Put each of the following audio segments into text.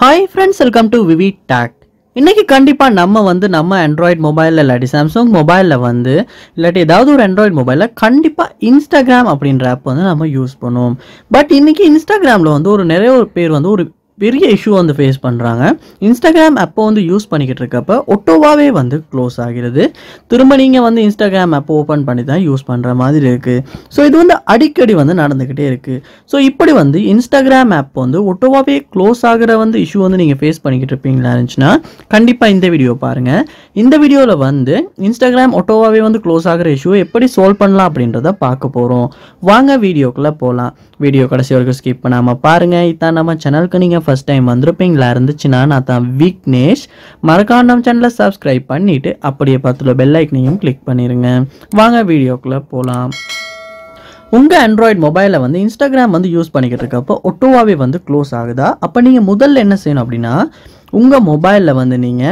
Hi friends, welcome to VividTech. இன்னைக்கு கண்டிப்பா நம்ம Android மொபைல்ல இல்லாட்டி Samsung மொபைல்ல இல்லாட்டி ஏதாவது ஒரு Android மொபைல்ல கண்டிப்பா Instagram அப்படிங்கற ஆப் நம்ம யூஸ் பண்ணுவோம். பட் இன்னைக்கு Instagramல ஒரு நிறைய பேர் ஒரு பெரிய இஷ்யூ ஃபேஸ் பண்றாங்க. Instagram ஆப் யூஸ் பண்ணிக்கிட்டு இருக்கப்ப ஆட்டோவாவே க்ளோஸ் ஆகிறது. திரும்ப நீங்க Instagram ஆப் ஓபன் பண்ணி தான் யூஸ் பண்ற மாதிரி இருக்கு. சோ இது அடிக்கடி நடந்துக்கிட்டே இருக்கு. சோ இப்படி Instagram ஆப் ஆட்டோவாவே க்ளோஸ் ஆகுற இஷ்யூ நீங்க ஃபேஸ் பண்ணிக்கிட்டு இருப்பீங்களா இருந்துச்சுனா கண்டிப்பா இந்த வீடியோ பாருங்க. இந்த வீடியோல Instagram ஆட்டோவாவே க்ளோஸ் ஆகுற இஷ்யூ எப்படி சால்வ் பண்ணலாம் அப்படின்றத பார்க்க போறோம். வாங்க வீடியோக்குள்ள போலாம். வீடியோ கடைசி வரைக்கும் ஸ்கிப் பண்ணாம பாருங்க. இதான் நம்ம சேனலுக்கு நீங்க ஃபர்ஸ்ட் டைம் வந்திருப்பீங்களா இருந்துச்சுனா நான் தான் விக்னேஷ். மறக்காம நம்ம சேனலை சப்ஸ்கிரைப் பண்ணிட்டு அப்படியே பக்கத்துல பெல் ஐக்கனையும் கிளிக் பண்ணிருங்க. வாங்க வீடியோக்குள்ள போலாம். உங்க Android மொபைல்ல Instagram யூஸ் பண்ணிக்கிட்டு இருக்கப்போ ஆட்டோவாவே க்ளோஸ் ஆகுதா? அப்ப நீங்க முதல்ல என்ன செய்யணும் அப்படினா உங்க மொபைல்ல நீங்க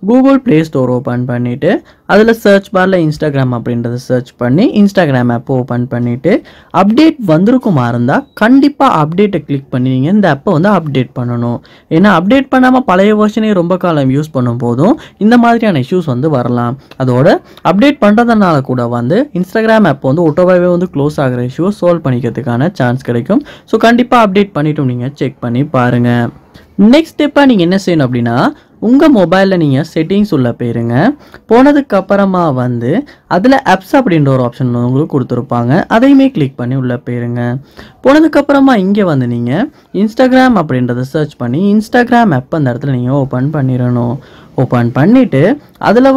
Google Play Store ஓபன் பண்ணிட்டு அதுல சர்ச் பார்ல Instagram அப்படின்றத சர்ச் பண்ணி Instagram ஆப் ஓபன் பண்ணிட்டு அப்டேட் வந்திருக்குமா இருந்தா கண்டிப்பா அப்டேட்டை கிளிக் பண்ணி நீங்க இந்த ஆப்பை அப்டேட் பண்ணணும். ஏன்னா அப்டேட் பண்ணாம பழைய வெர்ஷனே ரொம்ப காலம் யூஸ் பண்ணும் போதும் இந்த மாதிரியான இஷ்யூஸ் வரலாம். அதோட அப்டேட் பண்றதனால கூட Instagram ஆப் ஆட்டோவாவே க்ளோஸ் ஆகுற இஷ்யூ சால்வ் பண்ணிக்கிறதுக்கான சான்ஸ் கிடைக்கும். ஸோ கண்டிப்பா அப்டேட் பண்ணிட்டு நீங்க செக் பண்ணி பாருங்க. நெக்ஸ்ட் ஸ்டெப்பா நீங்க என்ன செய்யணும் அப்படின்னா உங்க மொபைல்ல நீங்க செட்டிங்ஸ் உள்ள போயிருங்க. போனதுக்கு அப்புறமா அதுல ஆப்ஸ் அப்படின்ற ஒரு ஆப்ஷன் உங்களுக்கு கொடுத்துருப்பாங்க. அதையுமே கிளிக் பண்ணி உள்ள போயிருங்க. போனதுக்கு அப்புறமா இங்க நீங்க Instagram அப்படின்றத சர்ச் பண்ணி Instagram ஆப் அந்த இடத்துல நீங்க ஓபன் பண்ணிடணும். ஓபன் பண்ணிட்டு அதுல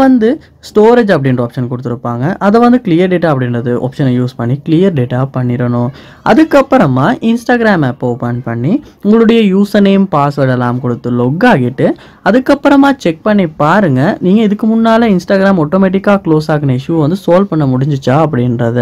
ஸ்டோரேஜ் அப்படின்ற ஆப்ஷன் கொடுத்துருப்பாங்க. அதை கிளியர் டேட்டா அப்படின்றது ஆப்ஷனை யூஸ் பண்ணி கிளியர் டேட்டா பண்ணிடணும். அதுக்கப்புறமா Instagram ஆப் ஓபன் பண்ணி உங்களுடைய யூசர் நேம் பாஸ்வேர்ட் எல்லாம் கொடுத்து லொக் ஆகிட்டு அதுக்கப்புறமா செக் பண்ணி பாருங்க நீங்க இதுக்கு முன்னால Instagram ஆட்டோமேட்டிக்கா க்ளோஸ் ஆகின இஷ்யூ சால்வ் பண்ண முடிஞ்சிச்சா அப்படின்றத.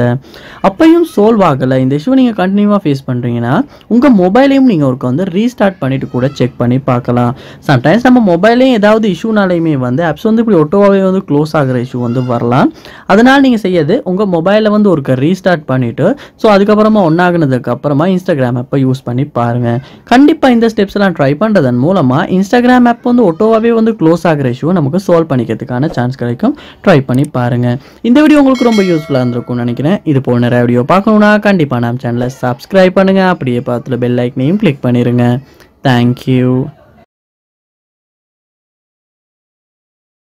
அப்பையும் சால்வ் ஆகல, இந்த இஷ்யூ நீங்க கண்டினியூவா ஃபேஸ் பண்றீங்கன்னா உங்க மொபைலையும் நீங்க ஒருக்க ரீஸ்டார்ட் பண்ணிட்டு கூட செக் பண்ணி பார்க்கலாம். சம்டைம்ஸ் நம்ம மொபைலையும் ஏதாவது இஷ்யூனாலையுமே ஆப்ஸ் இப்படி ஆட்டோவாவே க்ளோஸ் ஆகுற இஷ்யூ வரலாம். அதனால நீங்க செய்யறது உங்க மொபைலை ஒருக்க ரீஸ்டார்ட் பண்ணிட்டு ஸோ அதுக்கப்புறமா ஒன்னாகினதுக்கு அப்புறமா Instagram ஆப்பை யூஸ் பண்ணி பாருங்க. கண்டிப்பா இந்த ஸ்டெப்ஸ் எல்லாம் ட்ரை பண்றதன் மூலமா Instagram ஆப் ஆட்டோவாவே க்ளோஸ் ஆகுற இஷ்யூ நமக்கு சால்வ் பண்ணிக்கிறதுக்கான சான்ஸ் கிடைக்கும். ட்ரை பண்ணி பாருங்க. இந்த வீடியோ உங்களுக்கு ரொம்ப யூஸ்ஃபுல்லா இருந்திருக்கும்னு நினைக்கிறேன். இது போல நிறைய வீடியோ பார்க்கணும்னா கண்டிப்பா நம்ம சேனலை சப்ஸ்கிரைப் பண்ணுங்க. அப்படியே பக்கத்துல பெல் ஐக்கனையும் கிளிக் பண்ணிருங்க. தேங்க்யூ.